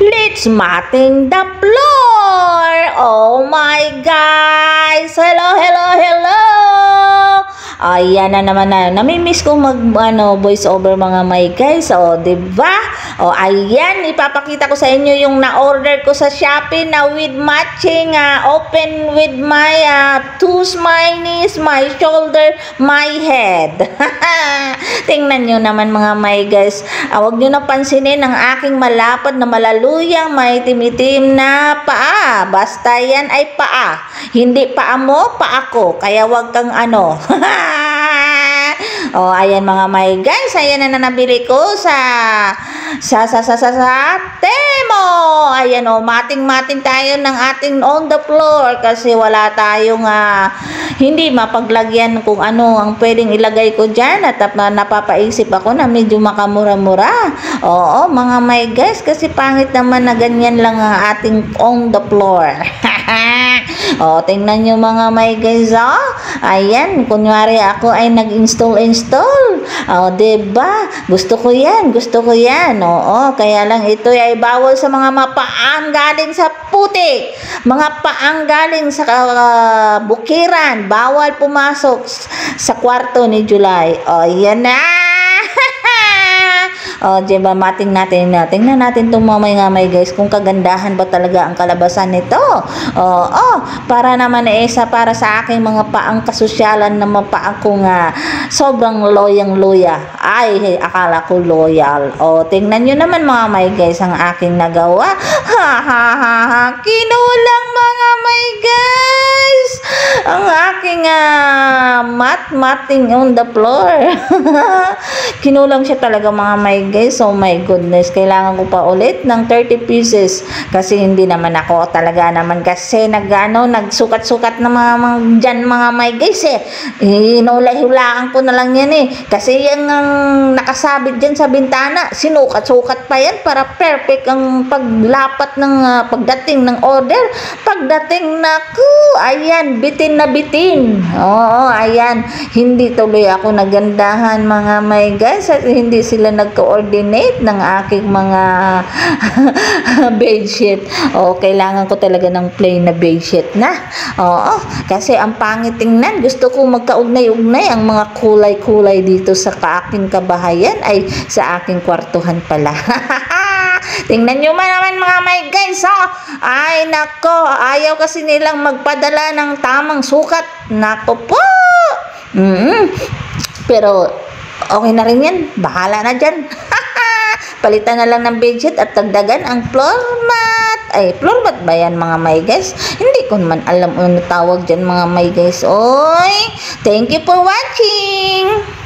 Let's matting the floor. Oh my guys. Hello. Ayan na naman na. Namimiss ko voice over mga my guys. O, diba? O, ayan. Ipapakita ko sa inyo yung na-order ko sa Shopee na with matching open with my toes, my knees, my shoulder, my head. Tingnan nyo naman mga my guys. Huwag nyo na pansinin ang aking malapad na malaluyang may timitim na paa. Basta yan ay paa. Hindi paa mo, paa ko. Kaya wag kang ano. Oh, ayan mga my guys, ayan na nabili ko sa Temo. Ayan oh, mating tayo ng ating on the floor kasi wala tayong hindi mapaglagyan kung ano ang pwedeng ilagay ko dyan at napapaisip ako na medyo makamura-mura. Oo, mga my guys, kasi pangit naman na ganyan lang ang ating on the floor. O, tingnan nyo mga my guys, oh. Ayan, kunwari ako ay nag-install. O, diba? Gusto ko yan. Oo, kaya lang ito ay bawal sa mga mapaang galing sa putik. Mga paang galing sa bukiran. Bawal pumasok sa kwarto ni July. O, yan na. O, diba, tingnan natin itong mga may guys, kung kagandahan ba talaga ang kalabasan nito. Para naman para sa aking mga paang kasosyalan na mapaang kong sobrang loyang-loya. Ay, akala ko loyal. O, tingnan nyo naman mga may guys, ang aking nagawa. Kinulang mga may guys. Ang aking matting on the floor. Kinulang siya talaga mga may guys. Oh my goodness, kailangan ko pa ulit ng 30 pieces kasi hindi naman ako talaga naman kasi nagsukat-sukat na dyan mga my guys hinula-hulaan ko na lang yan kasi yung nakasabit dyan sa bintana, sinukat-sukat pa yan para perfect ang paglapat ng pagdating ng order. Pagdating ayan, bitin na bitin. Oo, ayan, hindi tuloy ako nagandahan mga my guys at hindi sila nag-coordinate ng aking mga bedsheet. O, kailangan ko talaga ng plain na bedsheet na. Oo, kasi ang pangit tingnan. Gusto ko magkaugnay-ugnay ang mga kulay-kulay dito sa aking kabahayan ay sa aking kwartuhan pala. Tingnan nyo naman mga my guys, ay nako, ayaw kasi nilang magpadala ng tamang sukat. Nako po. Pero okay na rin yan, bahala na dyan. Palitan na lang ng bedsheet at dagdagan ang floor mat. Ay, floor mat ba yan mga my guys? Hindi ko naman alam ano tawag dyan mga my guys. Oy, thank you for watching.